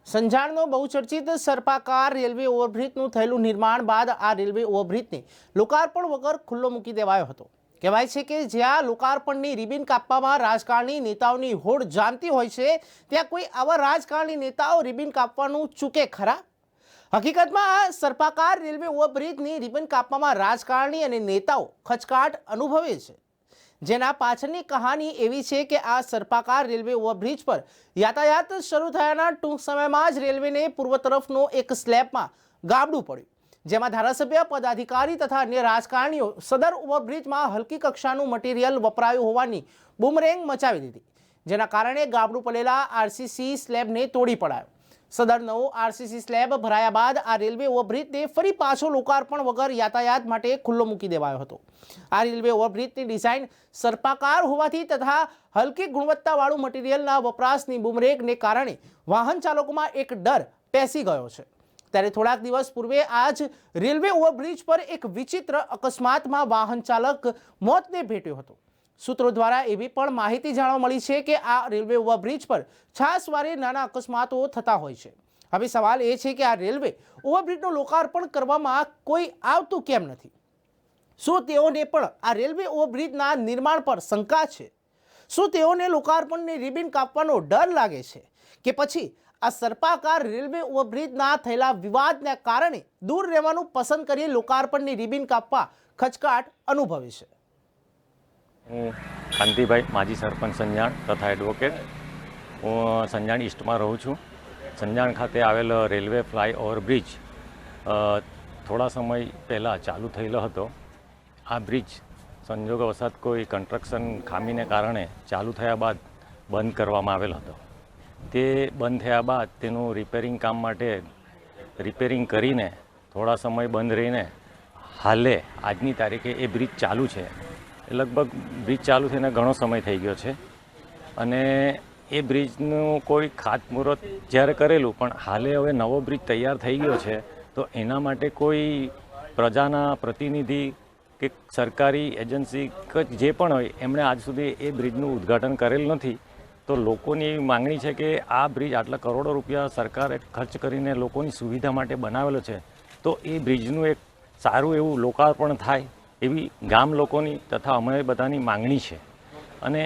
સંજાણનો બહુચર્ચિત સર્પાકાર railway ઓવરબ્રિજનું થયેલું નિર્માણ બાદ આ રેલવે ઓવરબ્રિજને લોકાર્પણ વગર ખુલ્લો મૂકી દેવાયો હતો। કહેવાય છે કે જ્યાં લોકાર્પણની રિબિન કાપવામાં રાજકારણી નેતાઓની હોડ જામતી હોય છે, ત્યાં કોઈ આવા રાજકારણી નેતાઓ રિબિન કાપવાનું ચૂકે ખરા? હકીકતમાં આ સર્પાકાર રેલવે ઓવરબ્રિજની રિબિન કાપવામાં રાજકારણી અને નેતાઓ ખચકાટ અનુભવે છે। જેના પાછળની કહાની એવી છે કે આ સર્પાકાર રેલવે ઓવરબ્રિજ પર યાતાયાત શરૂ થયાના ટૂંક સમયમાં જ રેલવેને પૂર્વ તરફનો એક સ્લેબમાં ગાબડું પડ્યું, જેમાં ધારાસભ્ય, પદાધિકારી તથા અન્ય રાજકારણીઓ સદર ઓવરબ્રિજમાં હલકી કક્ષાનું મટીરિયલ વપરાયું હોવાની બૂમરેંગ મચાવી દીધી, જેના કારણે ગાબડું પડેલા આરસીસી સ્લેબને તોડી પડાયો। સદર નવો આરસીસી સ્લેબ ભરાયા બાદ આ રેલવે ઓવરબ્રિજને ફરી પાછો લોકાર્પણ વગર યાતાયાત માટે ખુલ્લો મૂકી દેવાયો હતો। આ રેલવે ઓવરબ્રિજની ડિઝાઇન સર્પાકાર હોવાથી તથા હલકી ગુણવત્તાવાળું મટીરિયલના વપરાશની બૂમરેંગને કારણે વાહન ચાલકોમાં એક ડર પેસી ગયો છે। ત્યારે થોડાક દિવસ પૂર્વે આ જ રેલવે ઓવરબ્રિજ પર એક વિચિત્ર અકસ્માતમાં વાહન ચાલક મોતને ભેટ્યો હતો। સૂત્રો દ્વારા એવી પણ માહિતી જાણવા મળી છે કે આ રેલવે ઓવરબ્રિજ પર છાસવારે નાના અકસ્માતો થતા હોય છે। હવે સવાલ એ છે કે આ રેલવે ઓવરબ્રિજનું લોકાર્પણ કરવામાં કોઈ આવતું કેમ નથી? શું તેઓને પણ આ રેલવે ઓવરબ્રિજના નિર્માણ પર શંકા છે? શું તેઓને લોકાર્પણની રિબિન કાપવાનો ડર લાગે છે કે પછી આ સર્પાકાર રેલવે ઓવરબ્રિજના થયેલા વિવાદના કારણે દૂર રહેવાનું પસંદ કરી લોકાર્પણની રિબિન કાપવા ખચકાટ અનુભવે છે? હું કાંતિભાઈ, માજી સરપંચ સંજાણ તથા એડવોકેટ। હું સંજાણ ઈસ્ટમાં રહું છું। સંજાણ ખાતે આવેલ રેલવે ફ્લાય ઓવરબ્રિજ થોડા સમય પહેલાં ચાલુ થયેલો હતો। આ બ્રિજ સંજોગવશાત કોઈ કન્સ્ટ્રક્શન ખામીને કારણે ચાલુ થયા બાદ બંધ કરવામાં આવેલ હતો। તે બંધ થયા બાદ તેનું રિપેરિંગ કામ માટે રિપેરિંગ કરીને થોડા સમય બંધ રહીને હાલે આજની તારીખે એ બ્રિજ ચાલુ છે। લગભગ બ્રિજ ચાલુ થઈને ઘણો સમય થઈ ગયો છે અને એ બ્રિજનું કોઈ ખાતમુહૂર્ત જ્યારે કરેલું, પણ હાલે હવે નવો બ્રિજ તૈયાર થઈ ગયો છે, તો એના માટે કોઈ પ્રજાના પ્રતિનિધિ કે સરકારી એજન્સી કે જે પણ હોય એમણે આજ સુધી એ બ્રિજનું ઉદ્ઘાટન કરેલ નથી। તો લોકોની માંગણી છે કે આ બ્રિજ આટલા કરોડો રૂપિયા સરકારે ખર્ચ કરીને લોકોની સુવિધા માટે બનાવેલો છે, તો એ બ્રિજનું એક સારું એવું લોકાર્પણ થાય એવી ગામ લોકોની તથા અમે બધાની માંગણી છે। અને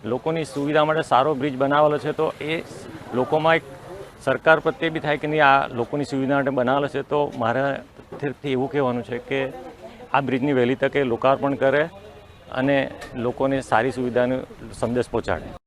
લોકોની સુવિધા માટે સારો બ્રિજ બનાવેલો છે, તો એ લોકોમાં એક સરકાર પ્રત્યે બી થાય કે નહીં, આ લોકોની સુવિધા માટે બનાવેલો છે, તો મારા તરફથી એવું કહેવાનું છે કે આ બ્રિજની વહેલી તકે લોકાર્પણ કરે અને લોકોને સારી સુવિધાનો સંદેશ પહોંચાડે।